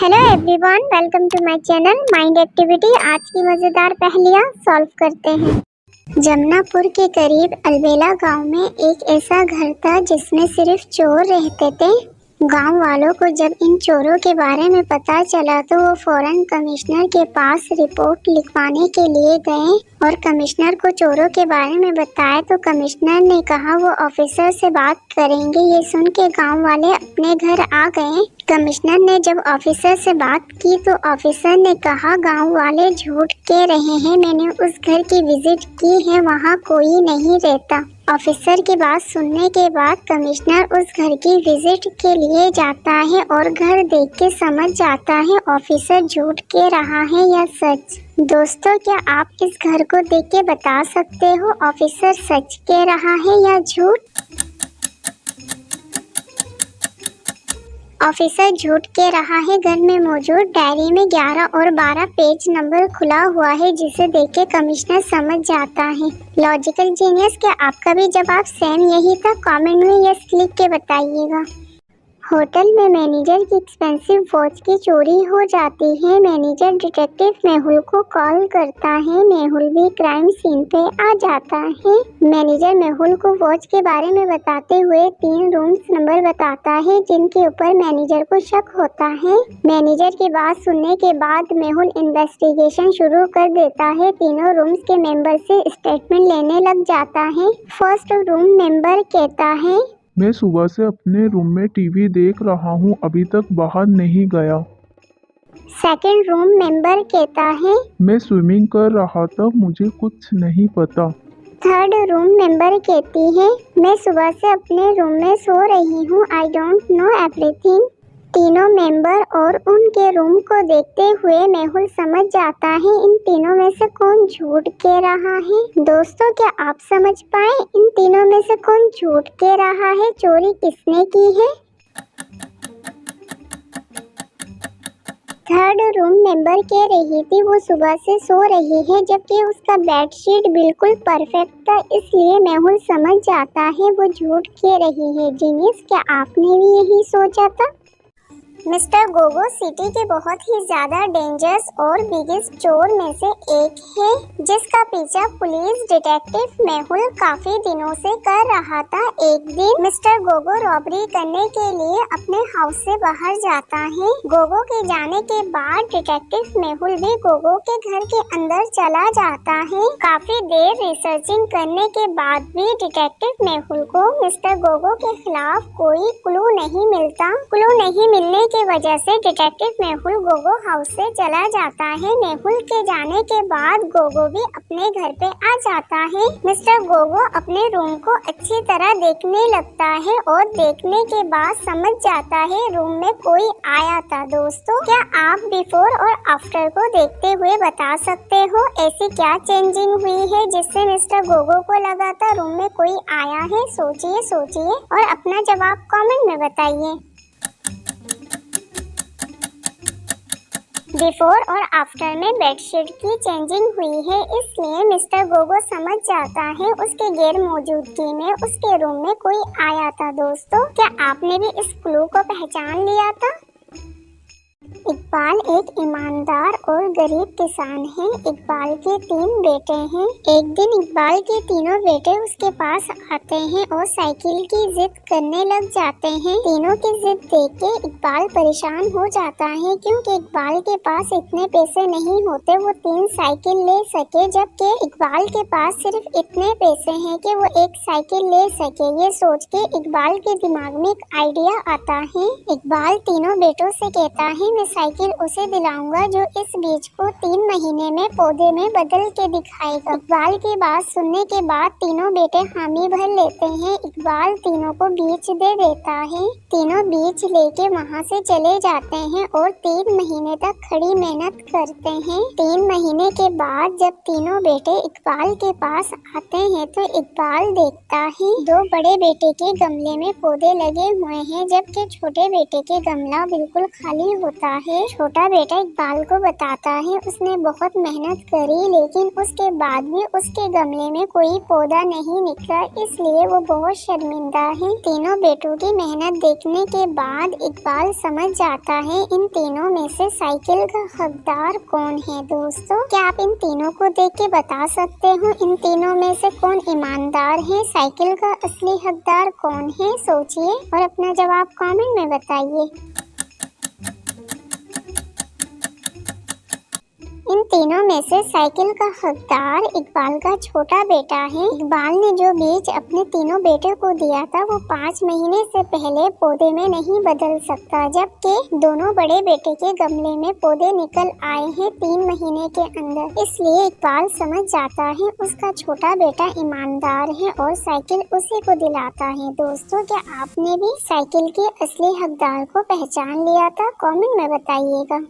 Hello everyone, welcome to my channel Mind Activity. आज की मज़ेदार पहेलियाँ सॉल्व करते हैं। जमनापुर के करीब अलबेला गांव में एक ऐसा घर था जिसमें सिर्फ चोर रहते थे। गांव वालों को जब इन चोरों के बारे में पता चला तो वो फौरन कमिश्नर के पास रिपोर्ट लिखवाने के लिए गए और कमिश्नर को चोरों के बारे में बताया तो कमिश्नर ने कहा वो ऑफिसर से बात करेंगे। ये सुन के गाँव वाले अपने घर आ गए। कमिश्नर ने जब ऑफिसर से बात की तो ऑफिसर ने कहा गांव वाले झूठ कह रहे हैं, मैंने उस घर की विजिट की है, वहाँ कोई नहीं रहता। ऑफिसर की बात सुनने के बाद कमिश्नर उस घर की विजिट के लिए जाता है और घर देख के समझ जाता है ऑफिसर झूठ कह रहा है या सच। दोस्तों, क्या आप इस घर को देख के बता सकते हो ऑफिसर सच कह रहा है या झूठ? ऑफिसर झूठ कह रहा है। घर में मौजूद डायरी में 11 और 12 पेज नंबर खुला हुआ है जिसे देख के कमिश्नर समझ जाता है। लॉजिकल जीनियस, क्या आपका भी जवाब सेम यही था? कमेंट में यस लिख के बताइएगा। होटल में मैनेजर की एक्सपेंसिव वॉच की चोरी हो जाती है। मैनेजर डिटेक्टिव मेहुल को कॉल करता है। मेहुल भी क्राइम सीन पे आ जाता है। मैनेजर मेहुल को वॉच के बारे में बताते हुए 3 रूम्स नंबर बताता है जिनके ऊपर मैनेजर को शक होता है। मैनेजर की बात सुनने के बाद मेहुल इन्वेस्टिगेशन शुरू कर देता है। तीनों रूम्स के मेंबर से स्टेटमेंट लेने लग जाता है। फर्स्ट रूम मेंबर कहता है, मैं सुबह से अपने रूम में टीवी देख रहा हूँ, अभी तक बाहर नहीं गया। सेकंड रूम मेंबर कहता है, मैं स्विमिंग कर रहा था, मुझे कुछ नहीं पता। थर्ड रूम मेंबर कहती है, मैं सुबह से अपने रूम में सो रही हूँ, आई डोंट नो एवरीथिंग। तीनों मेंबर और उनके रूम को देखते हुए मेहुल समझ जाता है इन तीनों में से कौन झूठ कह रहा है। दोस्तों, क्या आप समझ पाए इन तीनों में से कौन झूठ कह रहा है? चोरी किसने की है? थर्ड रूम मेंबर कह रही थी वो सुबह से सो रही है जबकि उसका बेडशीट बिल्कुल परफेक्ट था, इसलिए मेहुल समझ जाता है वो झूठ कह रही है। जीनियस, क्या आपने भी यही सोचा था? मिस्टर गोगो सिटी के बहुत ही ज्यादा डेंजरस और बिगेस्ट चोर में से एक है जिसका पीछा पुलिस डिटेक्टिव मेहुल काफी दिनों से कर रहा था। एक दिन मिस्टर गोगो रॉबरी करने के लिए अपने हाउस से बाहर जाता है। गोगो के जाने के बाद डिटेक्टिव मेहुल भी गोगो के घर के अंदर चला जाता है। काफी देर रिसर्चिंग करने के बाद भी डिटेक्टिव मेहुल को मिस्टर गोगो के खिलाफ कोई क्लू नहीं मिलता। क्लू नहीं मिलने की वजह से डिटेक्टिव मेहुल गोगो हाउस से चला जाता है। मेहुल के जाने के बाद गोगो भी अपने घर पे आ जाता है। मिस्टर गोगो अपने रूम को अच्छी तरह देखने लगता है और देखने के बाद समझ जाता है रूम में कोई आया था। दोस्तों, क्या आप बिफोर और आफ्टर को देखते हुए बता सकते हो ऐसी क्या चेंजिंग हुई है जिससे मिस्टर गोगो को लगा था रूम में कोई आया है? सोचिए और अपना जवाब कमेंट में बताइए। बिफोर और आफ्टर में बेडशीट की चेंजिंग हुई है, इसलिए मिस्टर गोगो समझ जाता है उसके गैर मौजूदगी में उसके रूम में कोई आया था। दोस्तों, क्या आपने भी इस क्लू को पहचान लिया था? इकबाल एक ईमानदार और गरीब किसान है। इकबाल के 3 बेटे हैं। एक दिन इकबाल के तीनों बेटे उसके पास आते हैं और साइकिल की जिद करने लग जाते हैं। तीनों की जिद देख के इकबाल परेशान हो जाता है क्योंकि इकबाल के पास इतने पैसे नहीं होते वो 3 साइकिल ले सके, जबकि इकबाल के पास सिर्फ इतने पैसे हैं कि वो एक साइकिल ले सके। ये सोच के इकबाल के दिमाग में एक आइडिया आता है। इकबाल तीनों बेटों से कहता है मैं साइकिल उसे दिलाऊंगा जो इस बीज को 3 महीने में पौधे में बदल के दिखाएगा। इकबाल की बात सुनने के बाद तीनों बेटे हामी भर लेते हैं। इकबाल तीनों को बीज दे देता है। तीनों बीज लेके वहाँ से चले जाते हैं और 3 महीने तक खड़ी मेहनत करते हैं। 3 महीने के बाद जब तीनों बेटे इकबाल के पास आते हैं तो इकबाल देखता है 2 बड़े बेटे के गमले में पौधे लगे हुए हैं जबकि छोटे बेटे के गमला बिल्कुल खाली होता है। छोटा बेटा इकबाल को बताता है उसने बहुत मेहनत करी लेकिन उसके बाद भी उसके गमले में कोई पौधा नहीं निकला, इसलिए वो बहुत शर्मिंदा है। तीनों बेटों की मेहनत देखने के बाद इकबाल समझ जाता है इन तीनों में से साइकिल का हकदार कौन है। दोस्तों, क्या आप इन तीनों को देख के बता सकते हो इन तीनों में से कौन ईमानदार है, साइकिल का असली हकदार कौन है? सोचिए और अपना जवाब कमेंट में बताइए। इन तीनों में से साइकिल का हकदार इकबाल का छोटा बेटा है। इकबाल ने जो बीज अपने तीनों बेटे को दिया था वो 5 महीने से पहले पौधे में नहीं बदल सकता, जबकि दोनों बड़े बेटे के गमले में पौधे निकल आए हैं 3 महीने के अंदर। इसलिए इकबाल समझ जाता है उसका छोटा बेटा ईमानदार है और साइकिल उसी को दिलाता है। दोस्तों, क्या आपने भी साइकिल के असली हकदार को पहचान लिया था? कमेंट में बताइएगा।